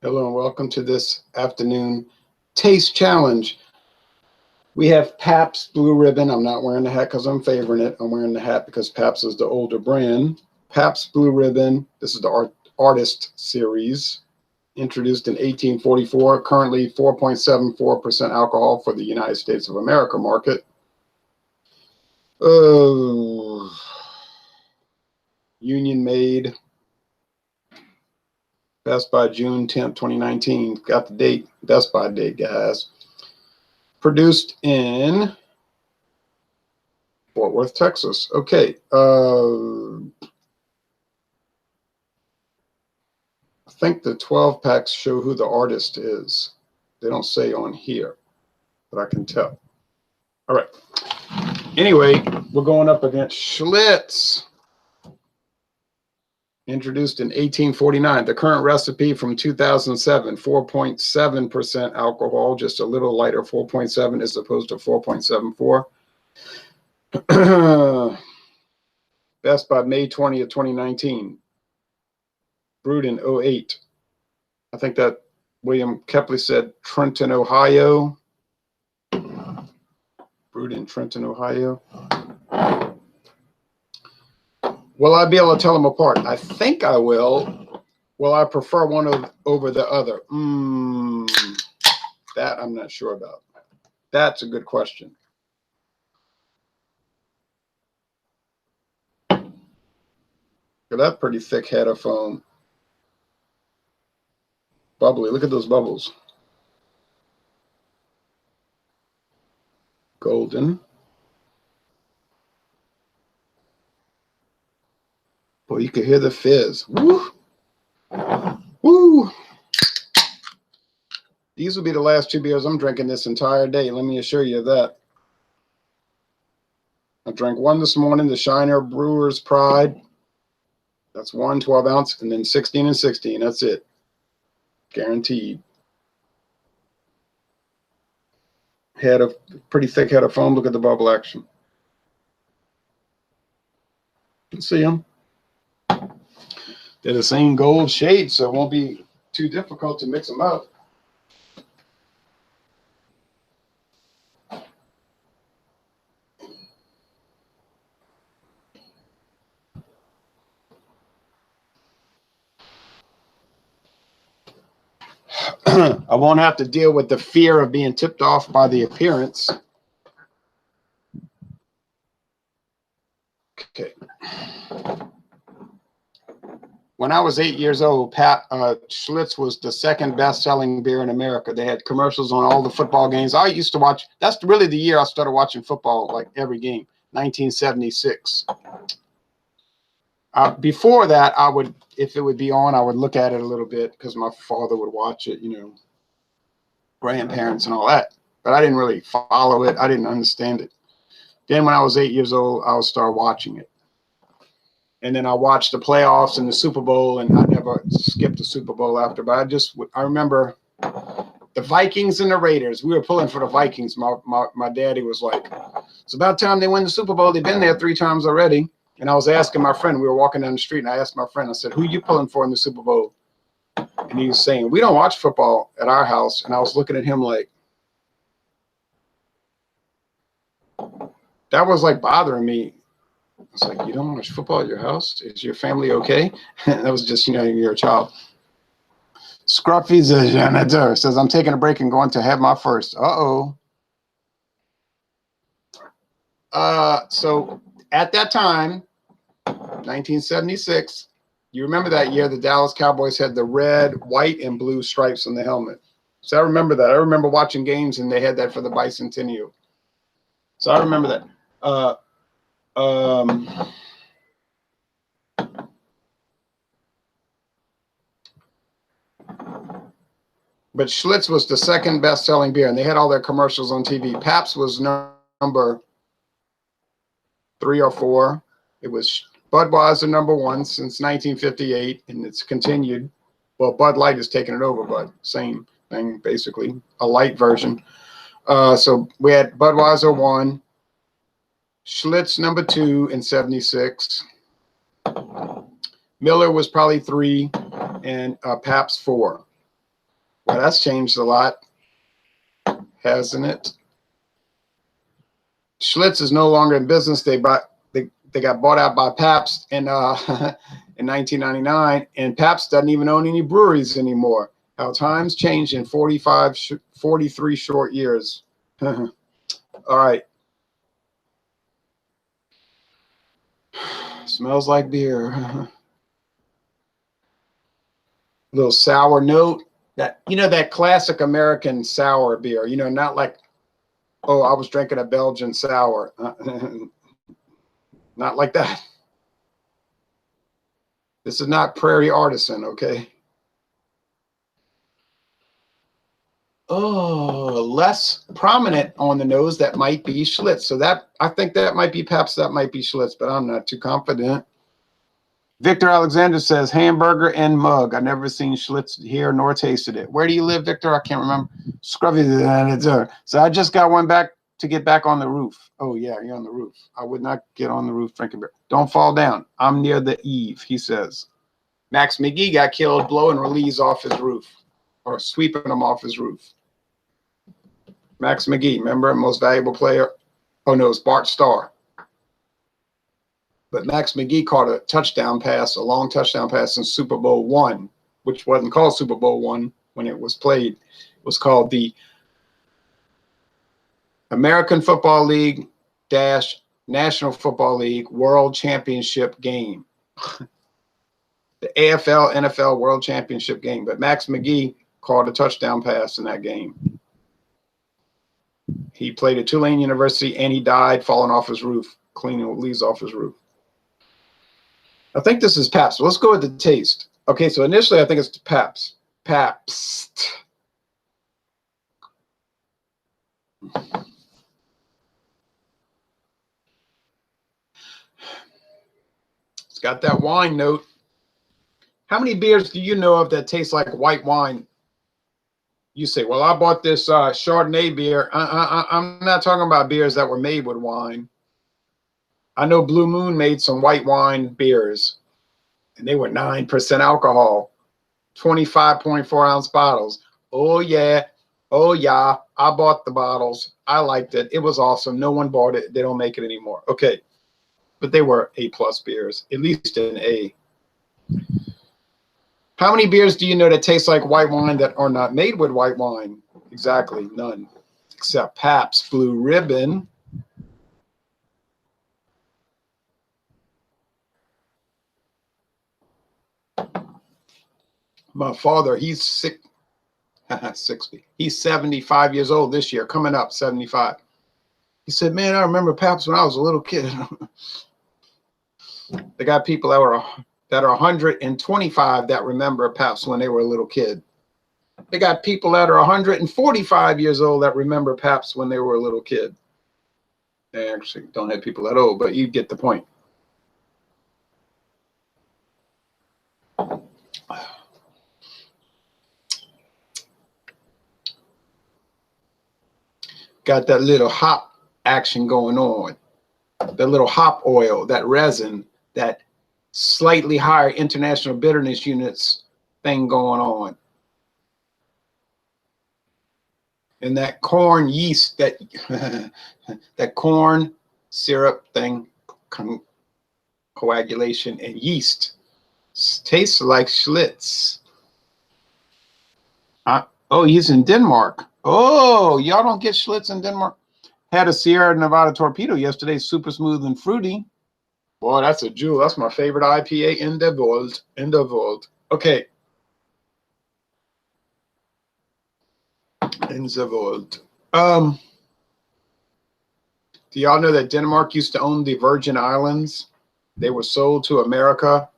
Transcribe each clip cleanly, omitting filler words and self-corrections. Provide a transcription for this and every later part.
Hello and welcome to this afternoon taste challenge. We have Pabst Blue Ribbon. I'm not wearing the hat because I'm favoring it. I'm wearing the hat because Pabst is the older brand. Pabst Blue Ribbon. This is the Artist series, introduced in 1844. Currently 4.74% alcohol for the United States of America market. Union made. Best by June 10th, 2019. Got the date, Best by date, guys. Produced in Fort Worth, Texas. Okay. I think the 12 packs show who the artist is. They don't say on here, but I can tell. All right. Anyway, we're going up against Schlitz. Introduced in 1849. The current recipe from 2007, 4.7% alcohol, just a little lighter, 4.7 as opposed to 4.74. Best by May 20th, 2019. Brewed in 08. I think that William Kepley said Trenton, Ohio. Brewed in Trenton, Ohio. Will I be able to tell them apart? I think I will. Will I prefer one over the other? That I'm not sure about. That's a good question. Look at that pretty thick head of foam. Bubbly. Look at those bubbles. Golden. Boy, you can hear the fizz. Woo! Woo! These will be the last two beers I'm drinking this entire day. Let me assure you of that. I drank one this morning, the Shiner Brewer's Pride. That's 1 12-ounce, and then 16 and 16. That's it. Guaranteed. Pretty thick head of foam. Look at the bubble action. You can see them. They're the same gold shade, so it won't be too difficult to mix them up. I won't have to deal with the fear of being tipped off by the appearance. Okay. When I was 8 years old, Schlitz was the second best-selling beer in America. They had commercials on all the football games. I used to watch. That's really the year I started watching football, like every game, 1976. Before that, I would, if it would be on, I would look at it a little bit because my father would watch it, you know, grandparents and all that. But I didn't really follow it. I didn't understand it. Then when I was 8 years old, I would start watching it. And then I watched the playoffs and the Super Bowl, and I never skipped the Super Bowl after. But I remember the Vikings and the Raiders. We were pulling for the Vikings. My daddy was like, it's about time they win the Super Bowl. They've been there 3 times already. And I was asking my friend, we were walking down the street, and I asked my friend, I said, who are you pulling for in the Super Bowl? And he was saying, we don't watch football at our house. And I was looking at him like, that was like bothering me. I was like, you don't watch football at your house? Is your family okay? That was just, you know, you're a child. Scruffy the janitor says, I'm taking a break and going to have my first. Uh-oh. So at that time, 1976, you remember that year the Dallas Cowboys had the red, white, and blue stripes on the helmet. So I remember that. I remember watching games, and they had that for the bicentennial. So I remember that. But Schlitz was the second best-selling beer, and they had all their commercials on TV. Pabst was number 3 or 4. It was Budweiser number 1 since 1958, and it's continued. Well, Bud Light has taken it over, but same thing, basically, a light version. So we had Budweiser 1, Schlitz number 2 in 76. Miller was probably 3, and Pabst 4. Well, that's changed a lot, hasn't it? Schlitz is no longer in business. They got bought out by Pabst in 1999, and Pabst doesn't even own any breweries anymore. How times changed in 43 short years. All right. Smells like beer. Little sour note. That classic American sour beer. Not like, oh, I was drinking a Belgian sour. Not like that. This is not Prairie Artisan, okay? Oh, less prominent on the nose. That might be Schlitz. So I think that might be Pabst. That might be Schlitz, but I'm not too confident. Victor Alexander says hamburger and mug. I've never seen Schlitz here nor tasted it. Where do you live, Victor? I can't remember. Scruffy. So I just got one back to get back on the roof. Oh yeah, you're on the roof. I would not get on the roof drinking beer. Don't fall down. I'm near the eave, he says. Max McGee got killed blowing release off his roof, or sweeping him off his roof. Max McGee, remember, most valuable player? Oh no, it's Bart Starr. But Max McGee caught a touchdown pass, a long touchdown pass in Super Bowl I, which wasn't called Super Bowl I when it was played. It was called the American Football League - National Football League World Championship game. The AFL NFL World Championship game. But Max McGee caught a touchdown pass in that game. He played at Tulane University, and he died falling off his roof, cleaning leaves off his roof. I think this is Pabst. Let's go with the taste. Okay, so initially I think it's Pabst. Pabst. It's got that wine note. How many beers do you know of that taste like white wine? You say, well, I bought this Chardonnay beer. I'm not talking about beers that were made with wine. I know Blue Moon made some white wine beers, and they were 9% alcohol, 25.4 ounce bottles. Oh, yeah. Oh, yeah. I bought the bottles. I liked it. It was awesome. No one bought it. They don't make it anymore. Okay. But they were A+ beers, at least an A. How many beers do you know that taste like white wine that are not made with white wine? Exactly, none. Except Pabst Blue Ribbon. My father, he's 60. He's 75 years old this year, coming up 75. He said, man, I remember Pabst when I was a little kid. They got people that are 125 that remember Pabst when they were a little kid. They got people that are 145 years old that remember Pabst when they were a little kid. They actually don't have people that old, but you get the point. Got that little hop action going on. The little hop oil, that resin, that slightly higher international bitterness units thing going on. And that corn yeast, that corn syrup thing, coagulation and yeast. Tastes like Schlitz. Oh, he's in Denmark. Oh, y'all don't get Schlitz in Denmark? Had a Sierra Nevada Torpedo yesterday, super smooth and fruity. Boy, that's a jewel. That's my favorite IPA in the world. In the world. Okay. In the world. Do y'all know that Denmark used to own the Virgin Islands? They were sold to America,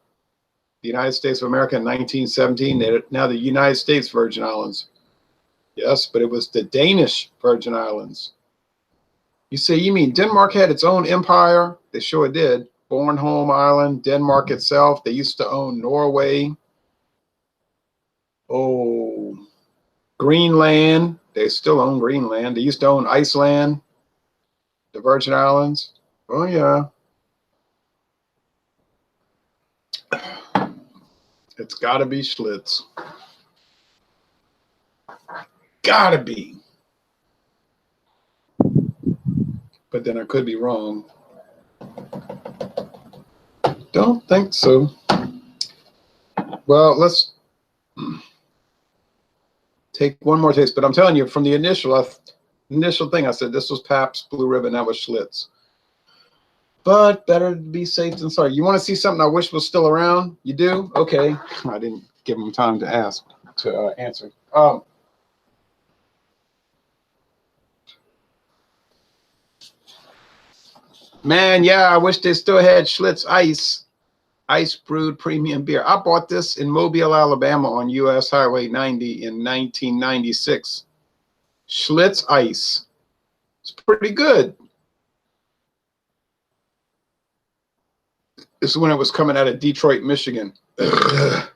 the United States of America, in 1917. They're now the United States Virgin Islands. Yes, but it was the Danish Virgin Islands. You say, you mean Denmark had its own empire? They sure did. Bornholm Island, Denmark itself. They used to own Norway. Oh, Greenland. They still own Greenland. They used to own Iceland, the Virgin Islands. Oh, yeah. It's got to be Schlitz. gotta be. But then I could be wrong. Don't think so. Well, let's take one more taste. But I'm telling you, from the initial thing, I said this was Pabst Blue Ribbon. That was Schlitz. But better to be safe than sorry. You want to see something I wish was still around? You do? Okay. I didn't give them time to answer. Man, yeah, I wish they still had Schlitz ice brewed premium beer. I bought this in Mobile, Alabama on US Highway 90 in 1996. Schlitz Ice. It's pretty good. This is when it was coming out of Detroit, Michigan. I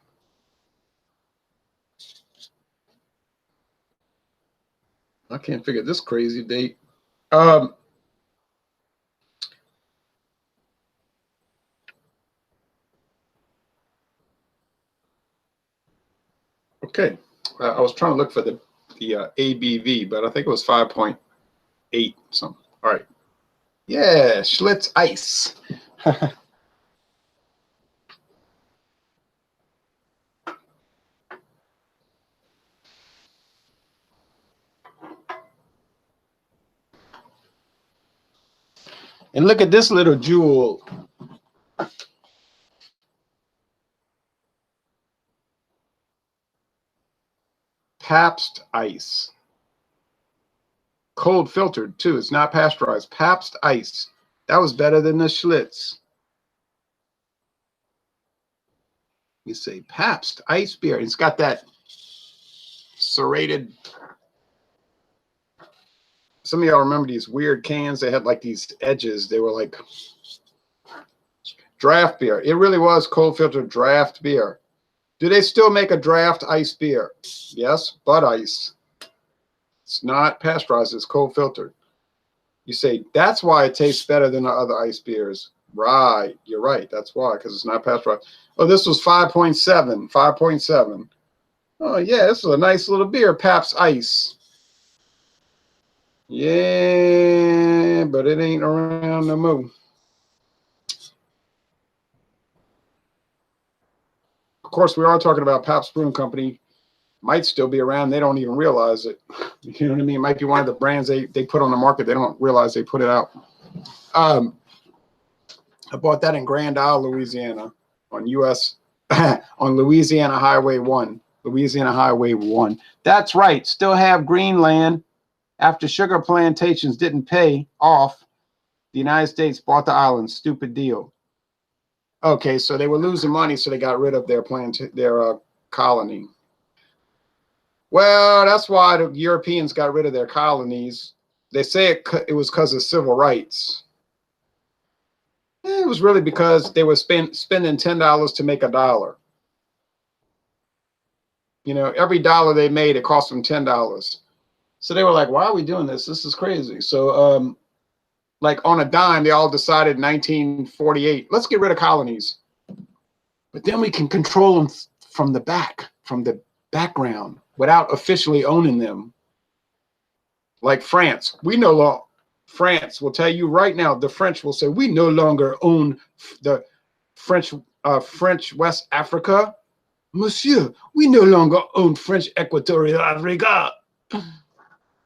can't figure this crazy date. Okay, I was trying to look for the ABV, but I think it was 5.8 something. All right. Yeah, Schlitz Ice. And look at this little jewel. Pabst Ice. Cold filtered too. It's not pasteurized. Pabst Ice. That was better than the Schlitz. You say Pabst Ice beer. It's got that serrated. Some of y'all remember these weird cans. They had like these edges. They were like draft beer. It really was cold filtered draft beer. Do they still make a draft ice beer? Yes, Bud Ice. It's not pasteurized. It's cold filtered. You say, that's why it tastes better than the other ice beers. Right. You're right. That's why, because it's not pasteurized. Oh, this was 5.7. 5.7. Oh, yeah, this is a nice little beer, Pabst Ice. Yeah, but it ain't around no more. Of course, we are talking about Pabst Brewing Company. Might still be around. They don't even realize it. You know what I mean? It might be one of the brands they put on the market. They don't realize they put it out. I bought that in Grand Isle, Louisiana, on on Louisiana Highway 1. Louisiana Highway 1. That's right. Still have Greenland. After sugar plantations didn't pay off, the United States bought the island. Stupid deal. Okay, so they were losing money, so they got rid of their colony. Well, that's why the Europeans got rid of their colonies. They say it was because of civil rights. It was really because they were spending $10 to make a dollar. You know, every dollar they made, it cost them $10. So they were like, why are we doing this? This is crazy. So, like on a dime, they all decided in 1948, let's get rid of colonies. But then we can control them from the background, without officially owning them. Like France, France will tell you right now, the French will say, we no longer own the French West Africa. Monsieur, we no longer own French Equatorial Africa.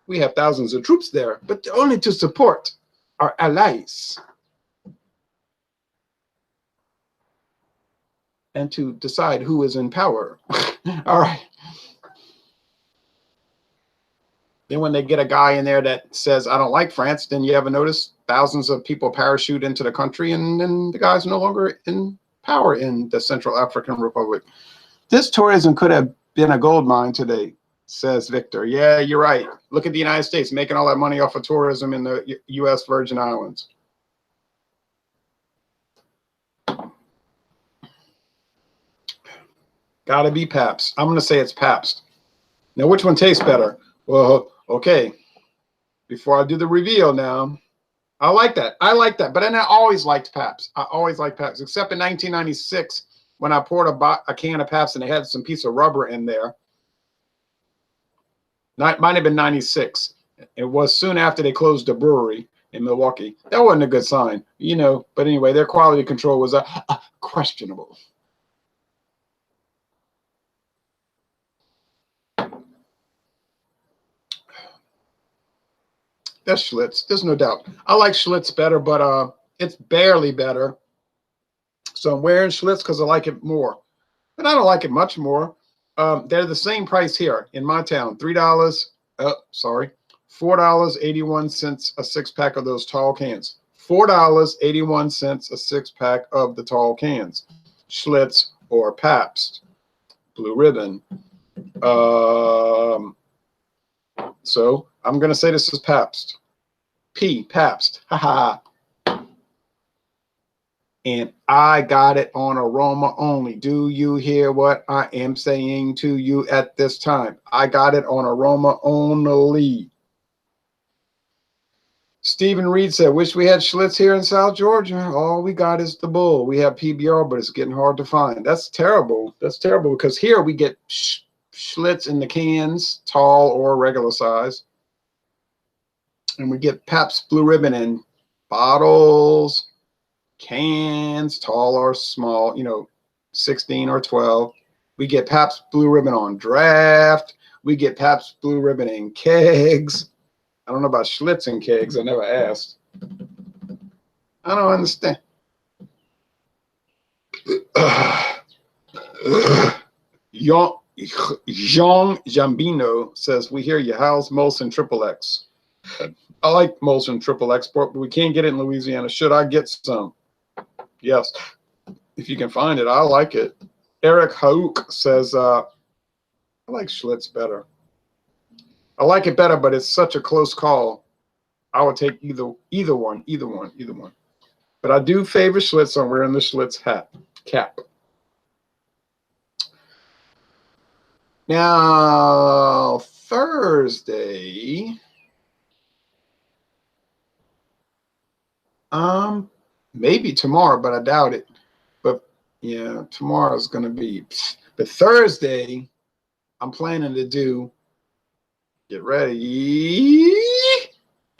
We have thousands of troops there, but only to support our allies and to decide who is in power. All right. Then when they get a guy in there that says, I don't like France, then you ever notice thousands of people parachute into the country, and then the guy's no longer in power in the Central African Republic. This tourism could have been a gold mine today, says Victor. Yeah, you're right. Look at the United States making all that money off of tourism in the U.S. Virgin Islands. Gotta be Pabst. I'm going to say it's Pabst. Now, which one tastes better? Well, okay. Before I do the reveal now, I like that. But then I always liked Pabst. I always liked Pabst, except in 1996 when I poured a can of Pabst and they had some piece of rubber in there. Might have been 96. It was soon after they closed the brewery in Milwaukee. That wasn't a good sign, you know. But anyway, their quality control was questionable. That's Schlitz. There's no doubt. I like Schlitz better, but it's barely better. So I'm wearing Schlitz because I like it more. But I don't like it much more. They're the same price here in my town. $3. $4.81 a 6-pack of those tall cans. $4.81 a 6-pack of the tall cans. Schlitz or Pabst Blue Ribbon. So I'm going to say this is Pabst. Pabst. Ha ha. And I got it on aroma only. Do you hear what I am saying to you at this time? I got it on aroma only. Stephen Reed said, wish we had Schlitz here in South Georgia. All we got is the Bull. We have PBR, but it's getting hard to find. That's terrible. That's terrible because here we get Schlitz in the cans, tall or regular size. And we get Pabst Blue Ribbon in bottles, cans, tall or small, you know, 16 or 12. We get Pabst Blue Ribbon on draft. We get Pabst Blue Ribbon in kegs. I don't know about Schlitz in kegs. I never asked. I don't understand. Jean Jambino says, we hear you. How's Molson Triple X? I like Molson Triple X, but we can't get it in Louisiana. Should I get some? Yes. If you can find it, I like it. Eric Hauk says, I like Schlitz better. I like it better, but it's such a close call. I would take either one. But I do favor Schlitz. I'm wearing the Schlitz cap. Now, Thursday, maybe tomorrow, but I doubt it. But yeah, tomorrow's gonna be. But Thursday, I'm planning to do. Get ready.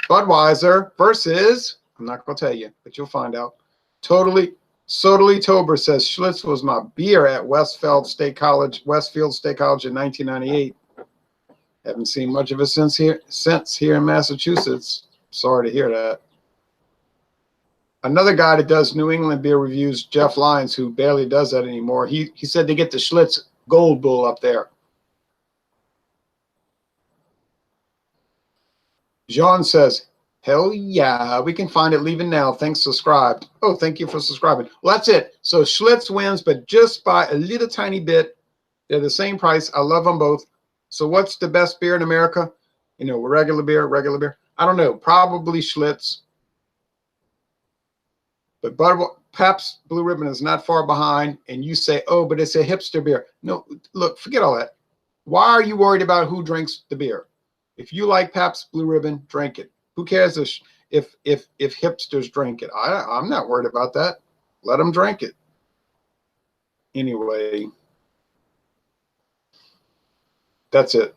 Budweiser versus, I'm not going to tell you, but you'll find out. Totally Tober says Schlitz was my beer at Westfield State College in 1998. Haven't seen much of it since here in Massachusetts. Sorry to hear that. Another guy that does New England beer reviews, Jeff Lyons, who barely does that anymore. He said they get the Schlitz Gold Bull up there. Jean says, hell yeah, we can find it. Leaving now. Thanks, subscribe. Oh, thank you for subscribing. Well, that's it. So Schlitz wins, but just by a little tiny bit. They're the same price. I love them both. So what's the best beer in America? You know, regular beer. I don't know. Probably Schlitz. But Pabst Blue Ribbon is not far behind. And you say, oh, but it's a hipster beer. No, look, forget all that. Why are you worried about who drinks the beer? If you like Pabst Blue Ribbon, drink it. Who cares if hipsters drink it? I'm not worried about that. Let them drink it. Anyway, that's it.